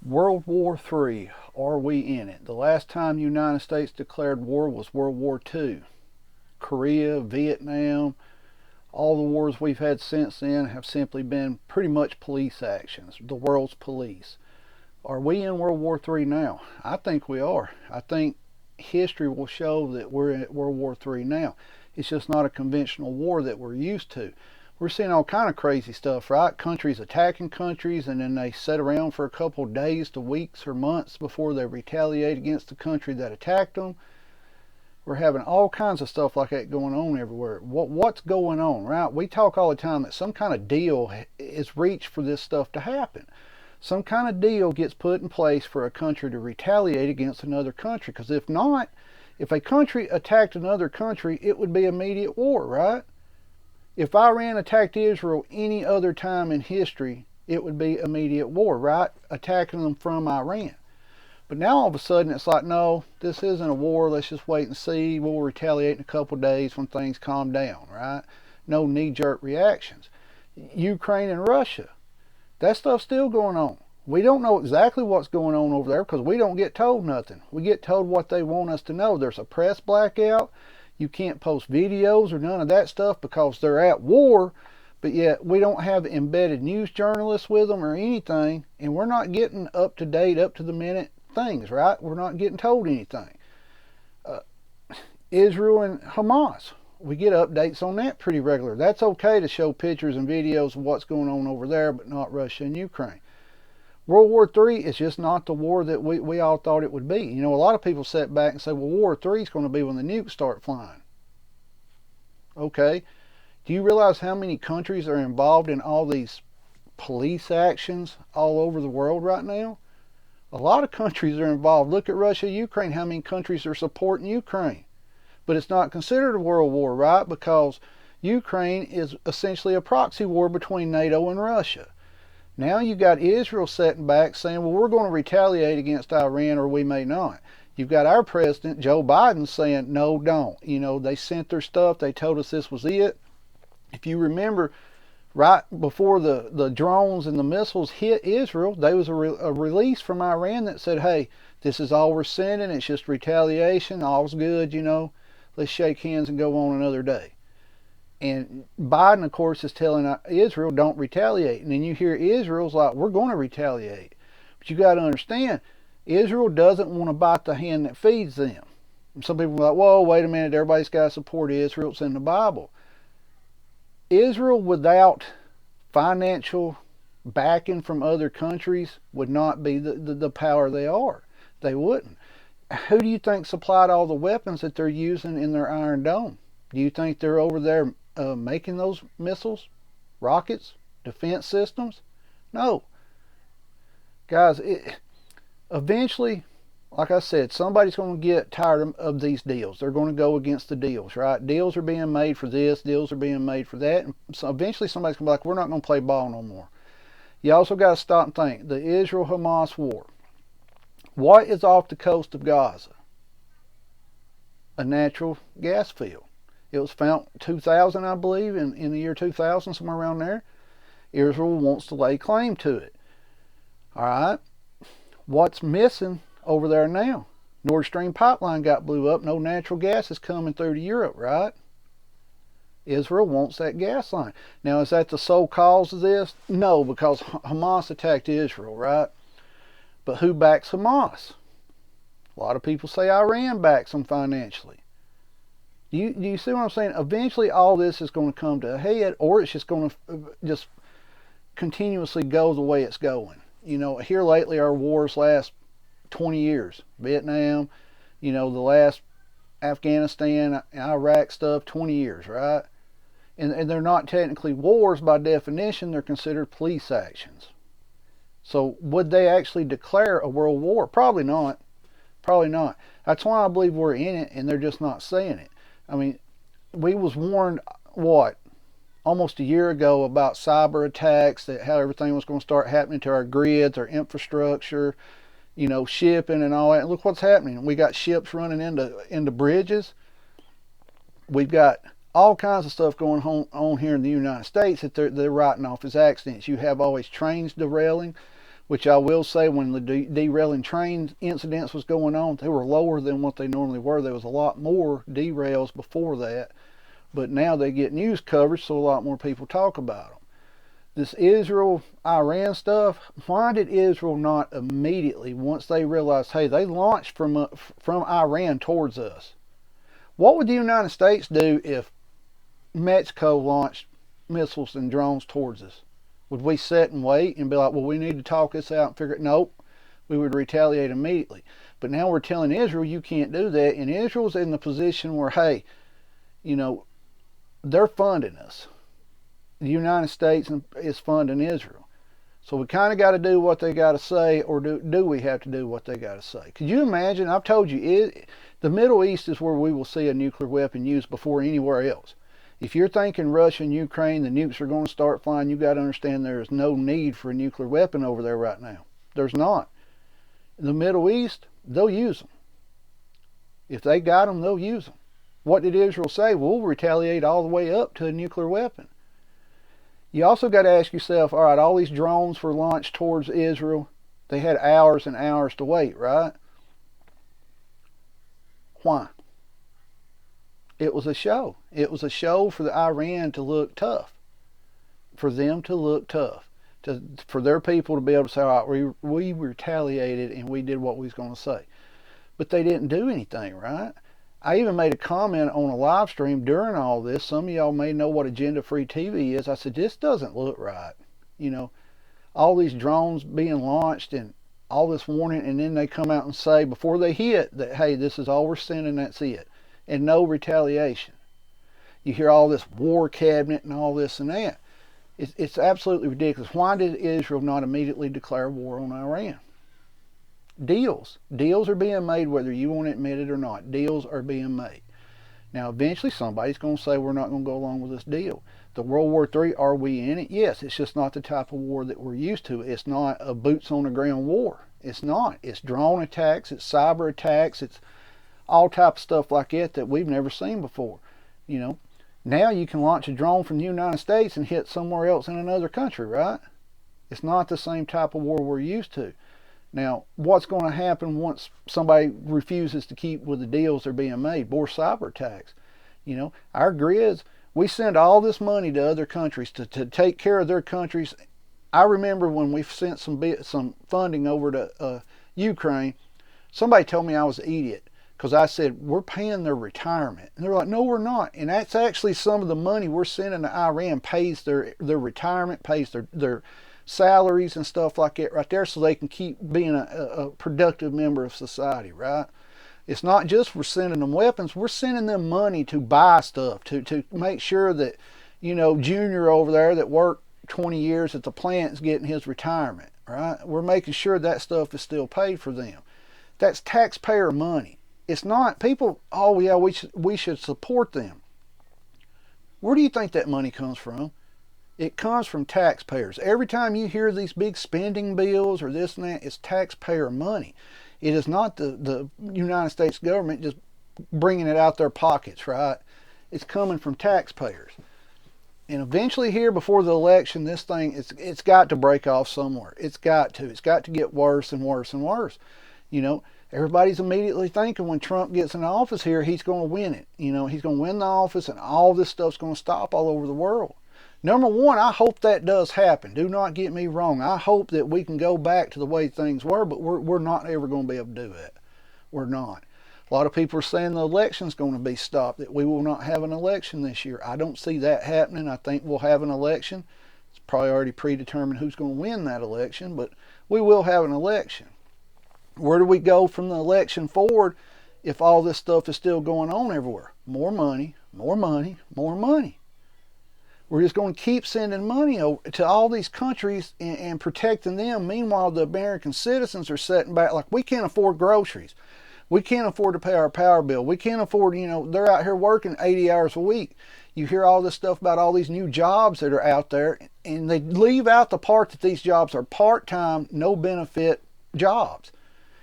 World War III, are we in it? The last time the United States declared war was World War II. Korea, Vietnam, all the wars we've had since then have simply been pretty much police actions, the world's police. Are we in World War III now? I think we are. I think history will show that we're in World War III now. It's just not a conventional war that we're used to. We're seeing all kind of crazy stuff, right? Countries attacking countries, and then they sit around for a couple of days to weeks or months before they retaliate against the country that attacked them. We're having all kinds of stuff like that going on everywhere. What's going on, right? We talk all the time that some kind of deal is reached for this stuff to happen. Some kind of deal gets put in place for a country to retaliate against another country. Because if not, if a country attacked another country, it would be immediate war, right? If Iran attacked Israel any other time in history, it would be immediate war, right? Attacking them from Iran. But now all of a sudden it's like, no, this isn't a war. Let's just wait and see. We'll retaliate in a couple of days when things calm down, right? No knee-jerk reactions. Ukraine and Russia, that stuff's still going on. We don't know exactly what's going on over there because we don't get told nothing. We get told what they want us to know. There's a press blackout. You can't post videos or none of that stuff because they're at war, but yet we don't have embedded news journalists with them or anything, and we're not getting up to date, up to the minute things, right? We're not getting told anything. Uh, Israel and Hamas, we get updates on that pretty regular. That's okay to show pictures and videos of what's going on over there, but not Russia and Ukraine. World War III is just not the war that we all thought it would be. You know, a lot of people sit back and say, well, World War III is going to be when the nukes start flying. Okay. Do you realize how many countries are involved in all these police actions all over the world right now? A lot of countries are involved. Look at Russia, Ukraine, how many countries are supporting Ukraine. But it's not considered a world war, right? Because Ukraine is essentially a proxy war between NATO and Russia. Now you got Israel sitting back saying, well, we're going to retaliate against Iran or we may not. You've got our president, Joe Biden, saying, no, don't. You know, they sent their stuff. They told us this was it. If you remember, right before the drones and the missiles hit Israel, there was a release from Iran that said, hey, this is all we're sending. It's just retaliation. All's good, you know. Let's shake hands and go on another day. And Biden, of course, is telling Israel, don't retaliate. And then you hear Israel's like, we're going to retaliate. But you got to understand, Israel doesn't want to bite the hand that feeds them. And some people are like, whoa, wait a minute, everybody's got to support Israel. It's in the Bible. Israel without financial backing from other countries would not be the power they are. They wouldn't. Who do you think supplied all the weapons that they're using in their Iron Dome? Do you think they're over there making those missiles, rockets, defense systems? No. Guys, eventually, like I said, somebody's going to get tired of these deals. They're going to go against the deals, right? Deals are being made for this, deals are being made for that. And so eventually somebody's going to be like, we're not going to play ball no more. You also got to stop and think. The Israel-Hamas war. What is off the coast of Gaza? A natural gas field. It was found 2000, I believe, in the year 2000, somewhere around there. Israel wants to lay claim to it. All right. What's missing over there now? Nord Stream pipeline got blew up. No natural gas is coming through to Europe, right? Israel wants that gas line. Now, is that the sole cause of this? No, because Hamas attacked Israel, right? But who backs Hamas? A lot of people say Iran backs them financially. Do you see what I'm saying? Eventually all this is going to come to a head, or it's just going to just continuously go the way it's going. You know, here lately our wars last 20 years. Vietnam, you know, the last Afghanistan, Iraq stuff, 20 years, right? And they're not technically wars by definition. They're considered police actions. So would they actually declare a world war? Probably not. Probably not. That's why I believe we're in it and they're just not saying it. I mean, we was warned, what, almost a year ago about cyber attacks, that how everything was going to start happening to our grids, our infrastructure, you know, shipping and all that. And look what's happening. We got ships running into bridges. We've got all kinds of stuff going on here in the United States that they're writing off as accidents. You have always trains derailing. which I will say when the derailing train incidents was going on, they were lower than what they normally were. There was a lot more derails before that, but now they get news coverage, so a lot more people talk about them. This Israel-Iran stuff, why did Israel not immediately, once they realized, hey, they launched from Iran towards us? What would the United States do if Mexico launched missiles and drones towards us? Would we sit and wait and be like, well, we need to talk this out and figure it? Nope. We would retaliate immediately. But now we're telling Israel you can't do that, and Israel's in the position where, hey, you know, they're funding us. The United States is funding Israel. So we kind of got to do what they got to say, or do we have to do what they got to say? Could you imagine? I've told you, the Middle East is where we will see a nuclear weapon used before anywhere else. If you're thinking Russia and Ukraine, the nukes are going to start flying, you got to understand there is no need for a nuclear weapon over there right now. There's not. In the Middle East, they'll use them. If they got them, they'll use them. What did Israel say? We'll retaliate all the way up to a nuclear weapon. You also got to ask yourself, all right, all these drones were launched towards Israel. They had hours and hours to wait, right? Why? It was a show. It was a show for the Iran to look tough. For them to look tough. For their people to be able to say, all right, we retaliated and we did what we was going to say. But they didn't do anything, right? I even made a comment on a live stream during all this. Some of y'all may know what Agenda Free TV is. I said, this doesn't look right. You know, all these drones being launched and all this warning, and then they come out and say before they hit that, hey, this is all we're sending, that's it. And no retaliation. You hear all this war cabinet and all this and that. It's absolutely ridiculous. Why did Israel not immediately declare war on Iran? Deals are being made whether you want to admit it or not. Deals are being made. Now eventually somebody's going to say we're not going to go along with this deal. The World War III, are we in it? Yes. It's just not the type of war that we're used to. It's not a boots on the ground war. It's not. It's drone attacks, it's cyber attacks, it's all type of stuff like that we've never seen before. You know, now you can launch a drone from the United States and hit somewhere else in another country, right? It's not the same type of war we're used to. Now, what's going to happen once somebody refuses to keep with the deals that are being made? More cyber attacks. You know, our grids, we send all this money to other countries to take care of their countries. I remember when we sent some funding over to Ukraine, somebody told me I was an idiot because I said, we're paying their retirement. And they're like, no, we're not. And that's actually some of the money we're sending to Iran pays their retirement, pays their salaries and stuff like that right there, so they can keep being a productive member of society, right? It's not just we're sending them weapons, we're sending them money to buy stuff, to make sure that, you know, Junior over there that worked 20 years at the plant is getting his retirement, right? We're making sure that stuff is still paid for them. That's taxpayer money. It's not people, oh yeah, we should support them. Where do you think that money comes from? It comes from taxpayers. Every time you hear these big spending bills or this and that, it's taxpayer money. It is not the United States government just bringing it out their pockets, right? It's coming from taxpayers. And eventually here before the election, this thing, it's got to break off somewhere. It's got to get worse and worse and worse. You know, everybody's immediately thinking when Trump gets in office here, he's going to win it. You know, he's going to win the office and all this stuff's going to stop all over the world. Number one, I hope that does happen. Do not get me wrong. I hope that we can go back to the way things were, but we're not ever going to be able to do that. We're not. A lot of people are saying the election's going to be stopped, that we will not have an election this year. I don't see that happening. I think we'll have an election. It's probably already predetermined who's going to win that election, but we will have an election. Where do we go from the election forward if all this stuff is still going on everywhere? More money, more money, more money. We're just going to keep sending money to all these countries and protecting them. Meanwhile, the American citizens are sitting back like, we can't afford groceries. We can't afford to pay our power bill. We can't afford, you know, they're out here working 80 hours a week. You hear all this stuff about all these new jobs that are out there, and they leave out the part that these jobs are part-time, no benefit jobs.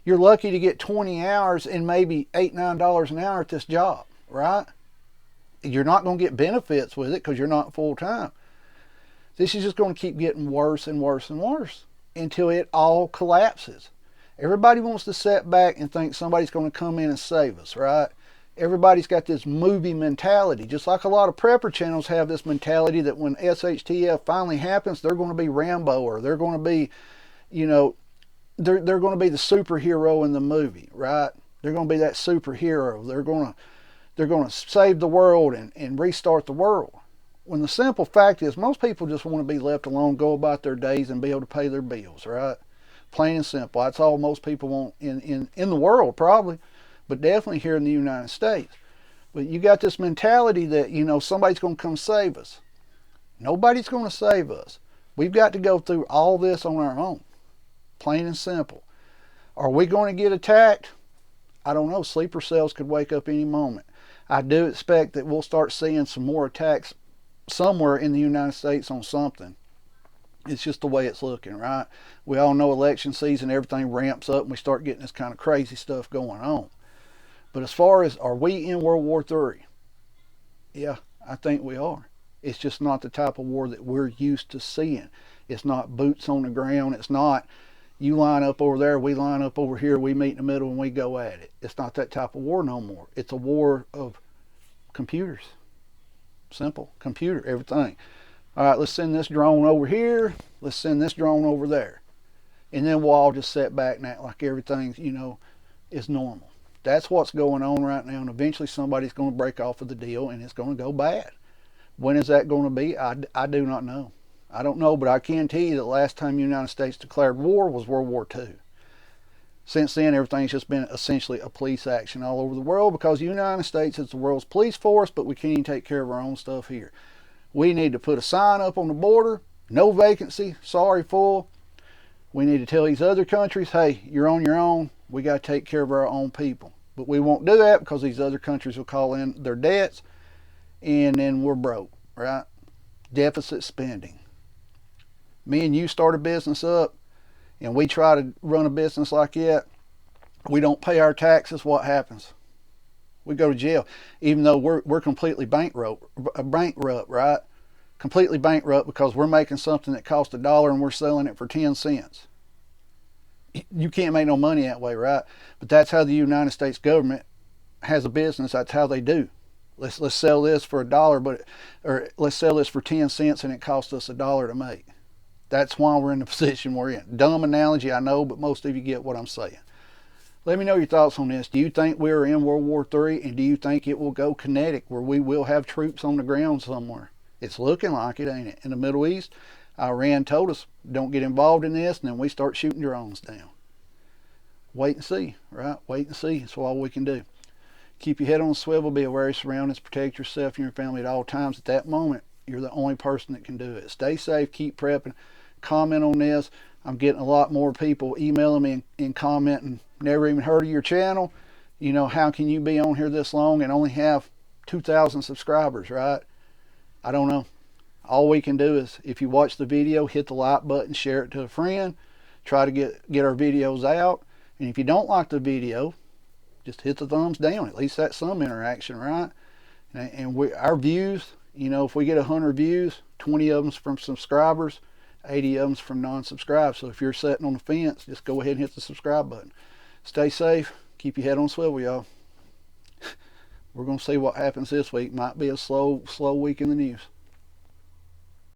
You're lucky to get 20 hours and maybe $8, $9 an hour at this job, right? You're not going to get benefits with it because you're not full-time. This is just going to keep getting worse and worse and worse. until it all collapses. Everybody wants to sit back and think somebody's going to come in and save us, right? Everybody's got this movie mentality, just like a lot of prepper channels have this mentality that when SHTF finally happens, they're going to be Rambo, or they're going to be, you know, they're going to be the superhero in the movie, right? They're going to be that superhero. They're going to save the world and restart the world. When the simple fact is, most people just want to be left alone, go about their days, and be able to pay their bills, right? Plain and simple. That's all most people want in the world, probably, but definitely here in the United States. But you got this mentality that, you know, somebody's going to come save us. Nobody's going to save us. We've got to go through all this on our own. Plain and simple. Are we going to get attacked? I don't know. Sleeper cells could wake up any moment. I do expect that we'll start seeing some more attacks somewhere in the United States on something. It's just the way it's looking, right? We all know election season, everything ramps up and we start getting this kind of crazy stuff going on. But as far as, are we in World War III? Yeah, I think we are. It's just not the type of war that we're used to seeing. It's not boots on the ground. It's not you line up over there, we line up over here, we meet in the middle and we go at it. It's not that type of war no more. It's a war of computers. Simple. Computer, everything. All right, let's send this drone over here. Let's send this drone over there. And then we'll all just sit back and act like everything, you know, is normal. That's what's going on right now. And eventually somebody's going to break off of the deal and it's going to go bad. When is that going to be? I do not know. I don't know, but I can tell you that the last time the United States declared war was World War II. Since then, everything's just been essentially a police action all over the world because the United States is the world's police force, but we can't even take care of our own stuff here. We need to put a sign up on the border, no vacancy, sorry, full. We need to tell these other countries, hey, you're on your own. We got to take care of our own people. But we won't do that because these other countries will call in their debts, and then we're broke, right? Deficit spending. Me and you start a business up, and we try to run a business like that. We don't pay our taxes. What happens? We go to jail, even though we're completely bankrupt, right? Completely bankrupt because we're making something that costs $1 and we're selling it for 10 cents. You can't make no money that way, right? But that's how the United States government has a business. That's how they do. Let's sell this for $1, or let's sell this for 10 cents and it costs us $1 to make. That's why we're in the position we're in. Dumb analogy, I know, but most of you get what I'm saying. Let me know your thoughts on this. Do you think we're in World War III, and do you think it will go kinetic, where we will have troops on the ground somewhere? It's looking like it, ain't it? In the Middle East, Iran told us, don't get involved in this, and then we start shooting drones down. Wait and see, right? Wait and see. That's all we can do. Keep your head on a swivel, be aware of your surroundings, protect yourself and your family at all times. At that moment, you're the only person that can do it. Stay safe, keep prepping. Comment on this. I'm getting a lot more people emailing me and commenting, never even heard of your channel. You know, how can you be on here this long and only have 2,000 subscribers, right? I don't know. All we can do is, if you watch the video, hit the like button, share it to a friend, try to get our videos out. And if you don't like the video, just hit the thumbs down. At least that's some interaction, right? And our views, you know, if we get 100 views, 20 of them's from subscribers, 80 of them's from non-subscribed. So if you're sitting on the fence, just go ahead and hit the subscribe button. Stay safe. Keep your head on swivel, y'all. We're going to see what happens this week. Might be a slow week in the news.